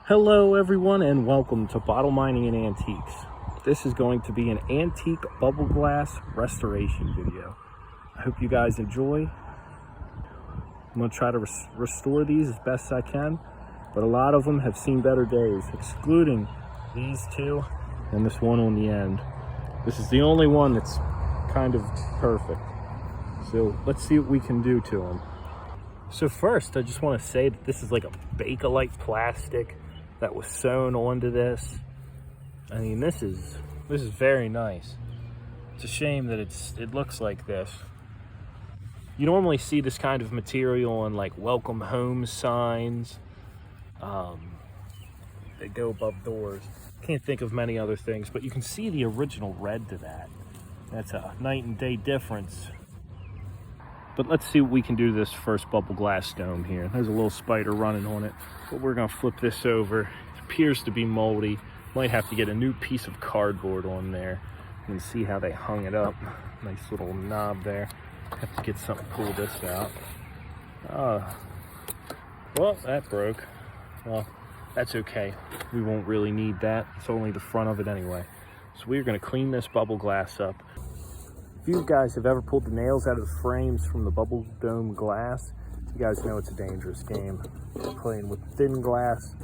Hello everyone and welcome to Bottle Mining and Antiques. This is going to be an antique bubble glass restoration video. I hope you guys enjoy. I'm going to try to restore these as best I can, but a lot of them have seen better days, excluding these two and this one on the end. This is the only one that's kind of perfect. So let's see what we can do to them. So first, I just want to say that this is like a Bakelite plastic that was sewn onto this. I mean, this is very nice. It's a shame that it looks like this. You normally see this kind of material on like welcome home signs. They go above doors. Can't think of many other things, but you can see the original red to that. That's a night and day difference. But let's see what we can do to this first bubble glass dome here. There's a little spider running on it, but we're gonna flip this over. It appears to be moldy. Might have to get a new piece of cardboard on there. You can see how they hung it up. Nice little knob there. Have to get something to pull this out. Well, that broke. Well, that's okay. We won't really need that. It's only the front of it anyway. So we're gonna clean this bubble glass up. If you guys have ever pulled the nails out of the frames from the bubble dome glass, you guys know it's a dangerous game. Playing with thin glass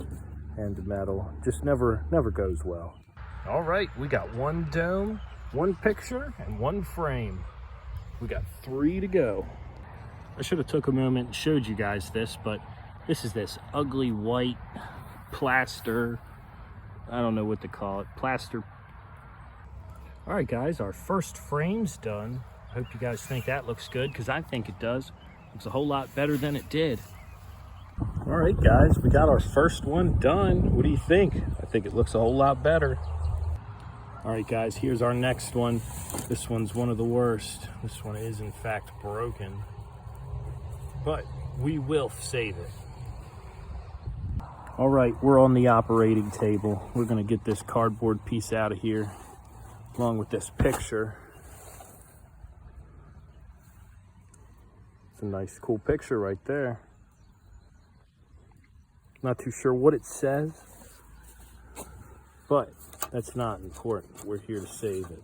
and metal just never goes well. All right, we got one dome, one picture, and one frame. We got 3 to go. I should have took a moment and showed you guys this, but this is this ugly white plaster. I don't know what to call it. Plaster. All right, guys, our first frame's done. I hope you guys think that looks good, because I think it does. Looks a whole lot better than it did. All right, guys, we got our first one done. What do you think? I think it looks a whole lot better. All right, guys, here's our next one. This one's one of the worst. This one is, in fact, broken, but we will save it. All right, we're on the operating table. We're gonna get this cardboard piece out of here, along with this picture. It's a nice, cool picture right there. Not too sure what it says, but that's not important. We're here to save it.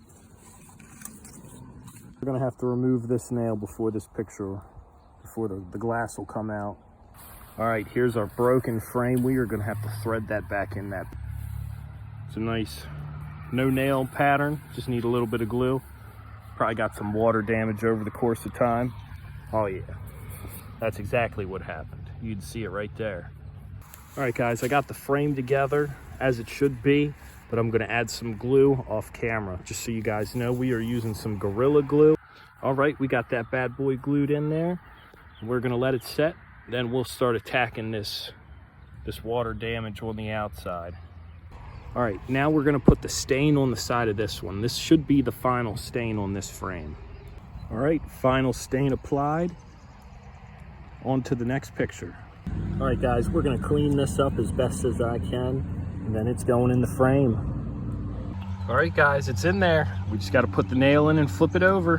We're gonna have to remove this nail before this picture, before the glass will come out. All right, here's our broken frame. We are gonna have to thread that back in that. It's a nice no nail pattern, just need a little bit of glue. Probably got some water damage over the course of time. Oh yeah, that's exactly what happened. You'd see it right there. All right, guys, I got the frame together as it should be, but I'm gonna add some glue off camera, just so you guys know. We are using some Gorilla Glue. All right, we got that bad boy glued in there. We're gonna let it set, then we'll start attacking this water damage on the outside. All right, now we're gonna put the stain on the side of this one. This should be the final stain on this frame. All right, final stain applied. On to the next picture. All right, guys, we're gonna clean this up as best as I can, and then it's going in the frame. All right, guys, it's in there. We just gotta put the nail in and flip it over.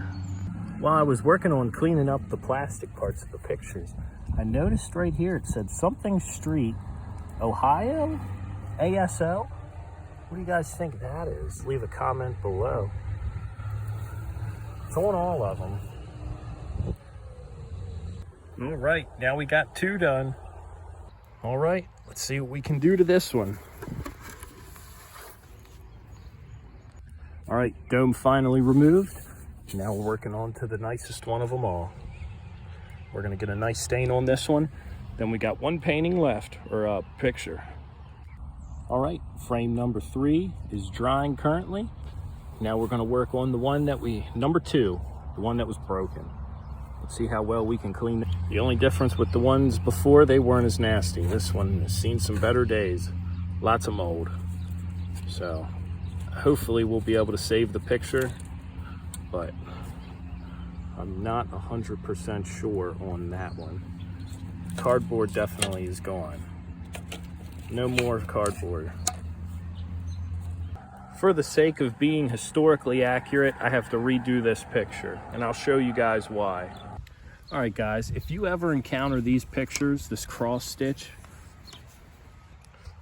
While I was working on cleaning up the plastic parts of the pictures, I noticed right here it said something street, Ohio, ASL. What do you guys think that is? Leave a comment below. It's on all of them. All right, now we got 2 done. All right, let's see what we can do to this one. All right, dome finally removed. Now we're working on to the nicest one of them all. We're gonna get a nice stain on this one. Then we got 1 painting left, or a picture. All right, frame number 3 is drying currently. Now we're gonna work on the one that number 2, the one that was broken. Let's see how well we can clean it. The only difference with the ones before, they weren't as nasty. This one has seen some better days. Lots of mold. So hopefully we'll be able to save the picture, but I'm not 100% sure on that one. Cardboard definitely is gone. No more cardboard. For the sake of being historically accurate, I have to redo this picture, and I'll show you guys why. All right, guys, if you ever encounter these pictures, this cross stitch,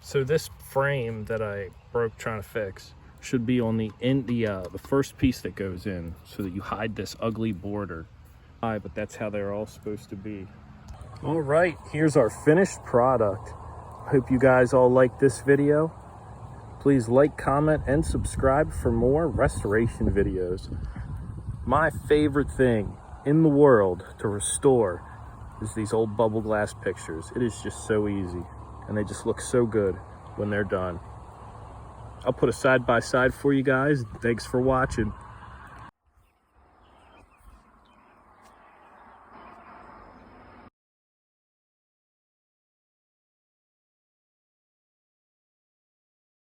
So this frame that I broke trying to fix should be on the first piece that goes in, so that you hide this ugly border. But that's how they're all supposed to be. All right, here's our finished product. Hope you guys all like this video. Please like, comment, and subscribe for more restoration videos. My favorite thing in the world to restore is these old bubble glass pictures. It is just so easy, and they just look so good when they're done. I'll put a side-by-side for you guys. Thanks for watching.